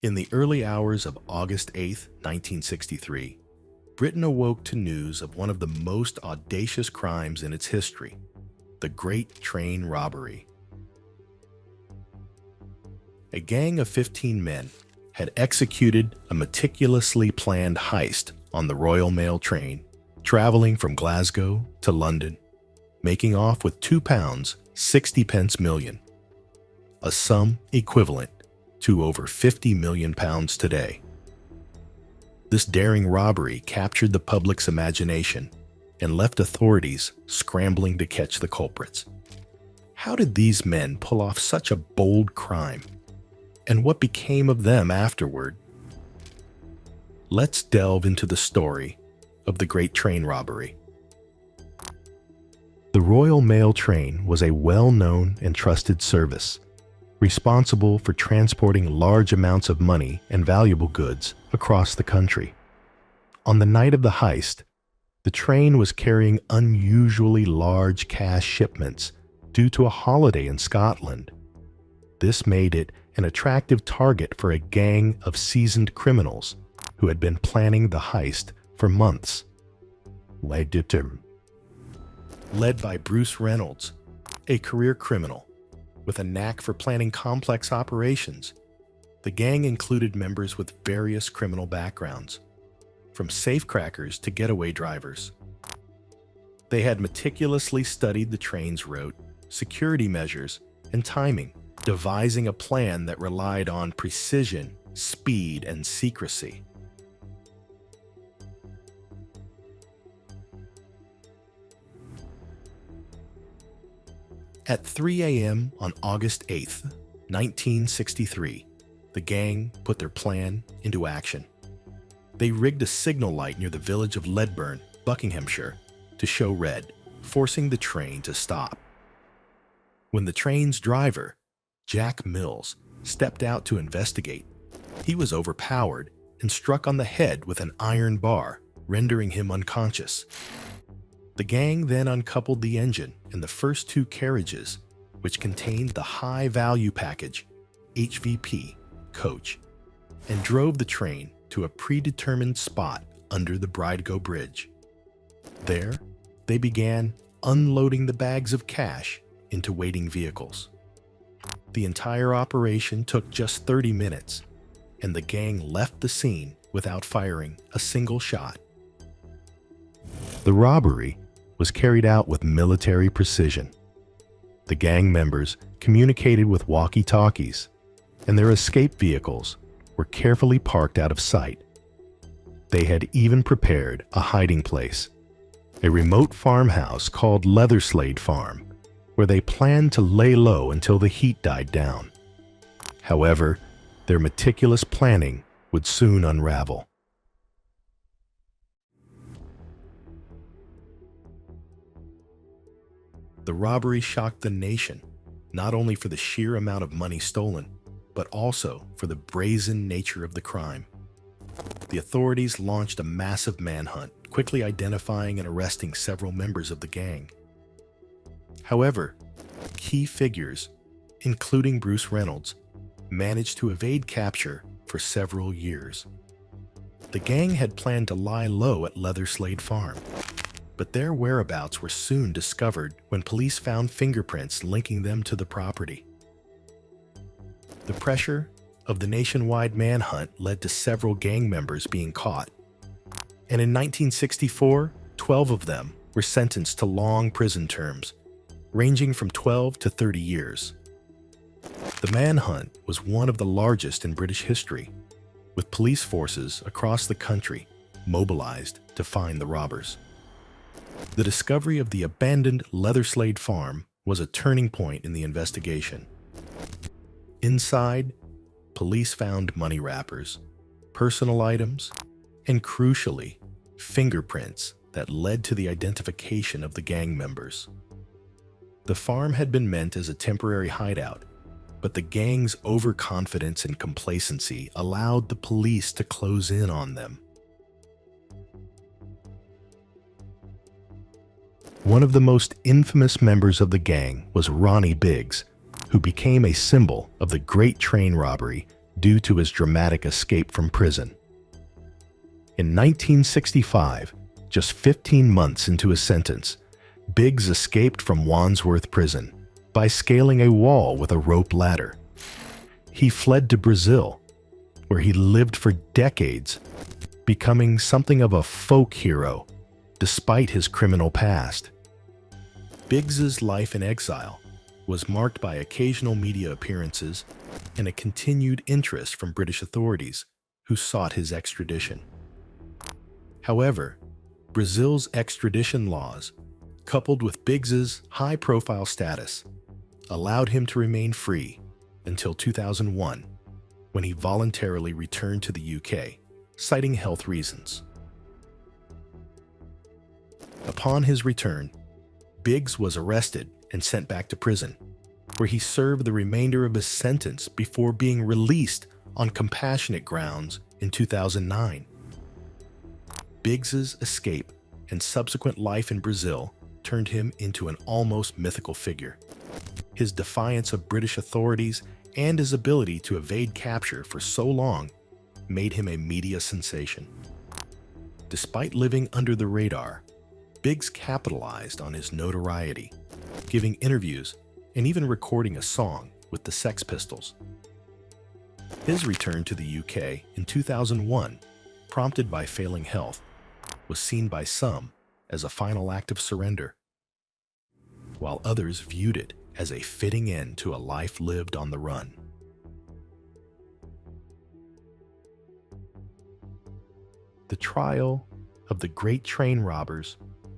In the early hours of August 8, 1963, Britain awoke to news of one of the most audacious crimes in its history, the Great Train Robbery. A gang of 15 men had executed a meticulously planned heist on the Royal Mail train, traveling from Glasgow to London, making off with £2 60 million, a sum equivalent to over £50 million today. This daring robbery captured the public's imagination and left authorities scrambling to catch the culprits. How did these men pull off such a bold crime? And what became of them afterward? Let's delve into the story of the Great Train Robbery. The Royal Mail train was a well-known and trusted service, responsible for transporting large amounts of money and valuable goods across the country. On the night of the heist, the train was carrying unusually large cash shipments due to a holiday in Scotland. This made it an attractive target for a gang of seasoned criminals who had been planning the heist for months. Led by Bruce Reynolds, a career criminal with a knack for planning complex operations, the gang included members with various criminal backgrounds, from safecrackers to getaway drivers. They had meticulously studied the train's route, security measures, and timing, devising a plan that relied on precision, speed, and secrecy. At 3 a.m. on August 8th, 1963, the gang put their plan into action. They rigged a signal light near the village of Ledburn, Buckinghamshire, to show red, forcing the train to stop. When the train's driver, Jack Mills, stepped out to investigate, he was overpowered and struck on the head with an iron bar, rendering him unconscious. The gang then uncoupled the engine and the first two carriages, which contained the high-value package, HVP, coach, and drove the train to a predetermined spot under the Bridego Bridge. There, they began unloading the bags of cash into waiting vehicles. The entire operation took just 30 minutes, and the gang left the scene without firing a single shot. The robbery was carried out with military precision. The gang members communicated with walkie-talkies, and their escape vehicles were carefully parked out of sight. They had even prepared a hiding place, a remote farmhouse called Leatherslade Farm, where they planned to lay low until the heat died down. However, their meticulous planning would soon unravel. The robbery shocked the nation, not only for the sheer amount of money stolen, but also for the brazen nature of the crime. The authorities launched a massive manhunt, quickly identifying and arresting several members of the gang. However, key figures, including Bruce Reynolds, managed to evade capture for several years. The gang had planned to lie low at Leatherslade Farm, but their whereabouts were soon discovered when police found fingerprints linking them to the property. The pressure of the nationwide manhunt led to several gang members being caught, and in 1964, 12 of them were sentenced to long prison terms, ranging from 12 to 30 years. The manhunt was one of the largest in British history, with police forces across the country mobilized to find the robbers. The discovery of the abandoned Leatherslade Farm was a turning point in the investigation. Inside, police found money wrappers, personal items, and crucially, fingerprints that led to the identification of the gang members. The farm had been meant as a temporary hideout, but the gang's overconfidence and complacency allowed the police to close in on them. One of the most infamous members of the gang was Ronnie Biggs, who became a symbol of the Great Train Robbery due to his dramatic escape from prison. In 1965, just 15 months into his sentence, Biggs escaped from Wandsworth Prison by scaling a wall with a rope ladder. He fled to Brazil, where he lived for decades, becoming something of a folk hero despite his criminal past. Biggs's life in exile was marked by occasional media appearances and a continued interest from British authorities who sought his extradition. However, Brazil's extradition laws, coupled with Biggs's high-profile status, allowed him to remain free until 2001, when he voluntarily returned to the UK, citing health reasons. Upon his return, Biggs was arrested and sent back to prison, where he served the remainder of his sentence before being released on compassionate grounds in 2009. Biggs's escape and subsequent life in Brazil turned him into an almost mythical figure. His defiance of British authorities and his ability to evade capture for so long made him a media sensation. Despite living under the radar, Biggs capitalized on his notoriety, giving interviews and even recording a song with the Sex Pistols. His return to the UK in 2001, prompted by failing health, was seen by some as a final act of surrender, while others viewed it as a fitting end to a life lived on the run. The trial of the Great Train Robbers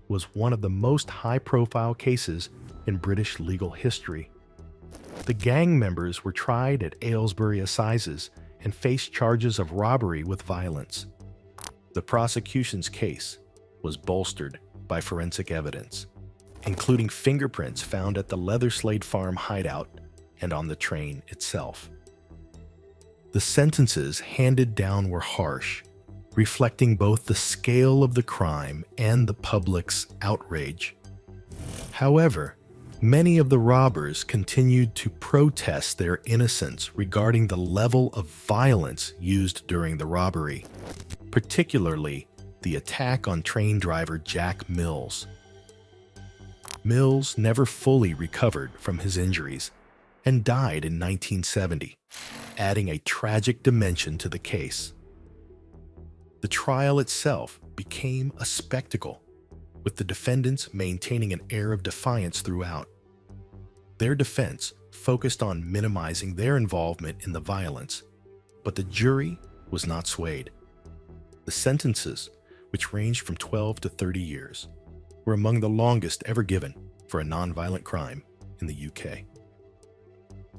was one of the most high-profile cases in British legal history. The gang members were tried at Aylesbury Assizes and faced charges of robbery with violence. The prosecution's case was bolstered by forensic evidence, including fingerprints found at the Leatherslade Farm hideout and on the train itself. The sentences handed down were harsh, reflecting both the scale of the crime and the public's outrage. However, many of the robbers continued to protest their innocence regarding the level of violence used during the robbery, particularly the attack on train driver Jack Mills. Mills never fully recovered from his injuries and died in 1970, adding a tragic dimension to the case. The trial itself became a spectacle, with the defendants maintaining an air of defiance throughout. Their defense focused on minimizing their involvement in the violence, but the jury was not swayed. The sentences, which ranged from 12 to 30 years, were among the longest ever given for a nonviolent crime in the UK.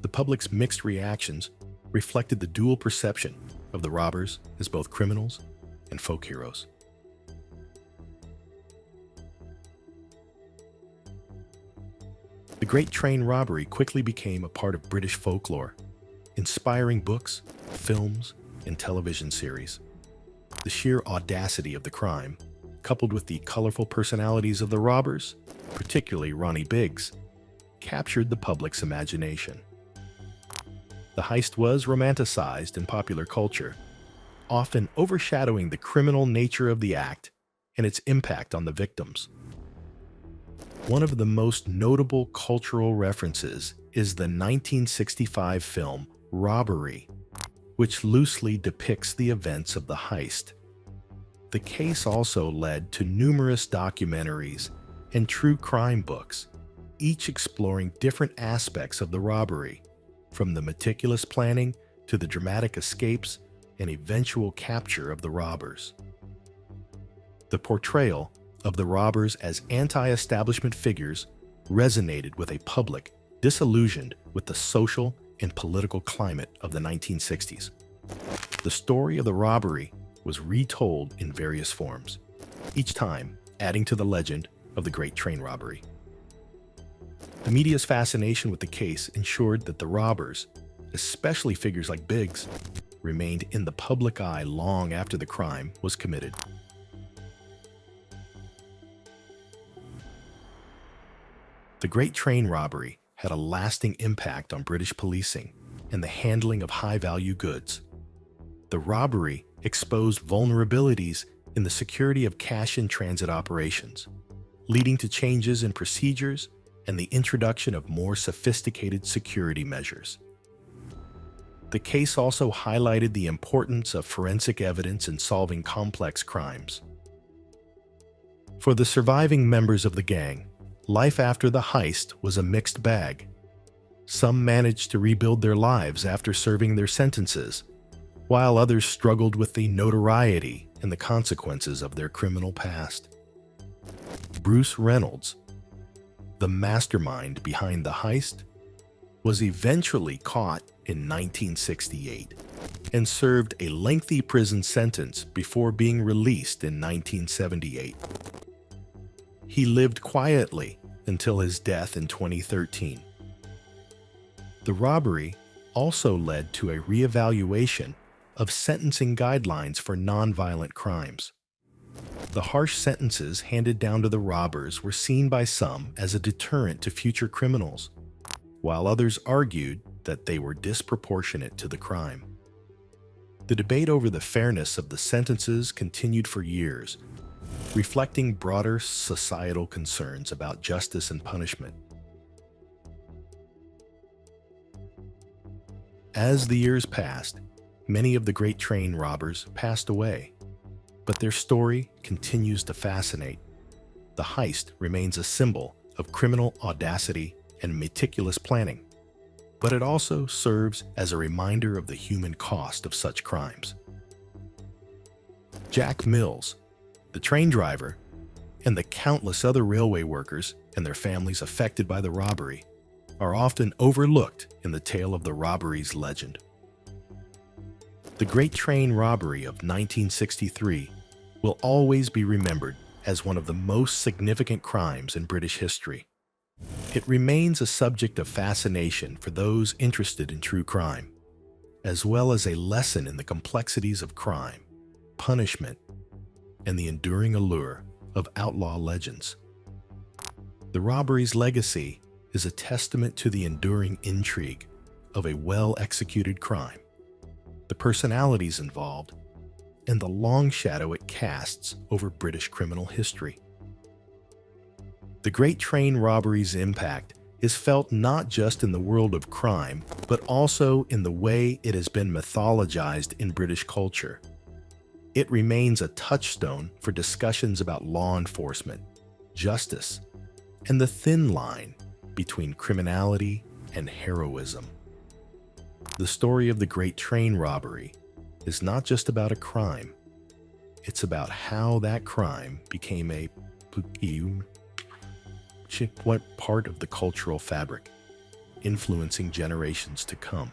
The public's mixed reactions reflected the dual perception of the robbers as both criminals and folk heroes. The Great Train Robbery quickly became a part of British folklore, inspiring books, films, and television series. The sheer audacity of the crime, coupled with the colorful personalities of the robbers, particularly Ronnie Biggs, captured the public's imagination. The heist was romanticized in popular culture, often overshadowing the criminal nature of the act and its impact on the victims. One of the most notable cultural references is the 1965 film Robbery, which loosely depicts the events of the heist. The case also led to numerous documentaries and true crime books, each exploring different aspects of the robbery, from the meticulous planning to the dramatic escapes and eventual capture of the robbers. The portrayal of the robbers as anti-establishment figures resonated with a public disillusioned with the social and political climate of the 1960s. The story of the robbery was retold in various forms, each time adding to the legend of the Great Train Robbery. The media's fascination with the case ensured that the robbers, especially figures like Biggs, remained in the public eye long after the crime was committed. The Great Train Robbery had a lasting impact on British policing, and the handling of high-value goods. The robbery exposed vulnerabilities in the security of cash-in-transit operations, leading to changes in procedures and the introduction of more sophisticated security measures. The case also highlighted the importance of forensic evidence in solving complex crimes. For the surviving members of the gang, life after the heist was a mixed bag. Some managed to rebuild their lives after serving their sentences, while others struggled with the notoriety and the consequences of their criminal past. Bruce Reynolds, the mastermind behind the heist, was eventually caught in 1968 and served a lengthy prison sentence before being released in 1978. He lived quietly until his death in 2013. The robbery also led to a reevaluation of sentencing guidelines for nonviolent crimes. The harsh sentences handed down to the robbers were seen by some as a deterrent to future criminals, while others argued that they were disproportionate to the crime. The debate over the fairness of the sentences continued for years, reflecting broader societal concerns about justice and punishment. As the years passed, many of the Great Train robbers passed away, but their story continues to fascinate. The heist remains a symbol of criminal audacity and meticulous planning, but it also serves as a reminder of the human cost of such crimes. Jack Mills, the train driver, and the countless other railway workers and their families affected by the robbery are often overlooked in the tale of the robbery's legend. The Great Train Robbery of 1963 will always be remembered as one of the most significant crimes in British history. It remains a subject of fascination for those interested in true crime, as well as a lesson in the complexities of crime, punishment, and the enduring allure of outlaw legends. The robbery's legacy is a testament to the enduring intrigue of a well-executed crime, the personalities involved, and the long shadow it casts over British criminal history. The Great Train Robbery's impact is felt not just in the world of crime, but also in the way it has been mythologized in British culture. It remains a touchstone for discussions about law enforcement, justice, and the thin line between criminality and heroism. The story of the Great Train Robbery is not just about a crime. It's about how that crime became what part of the cultural fabric, influencing generations to come.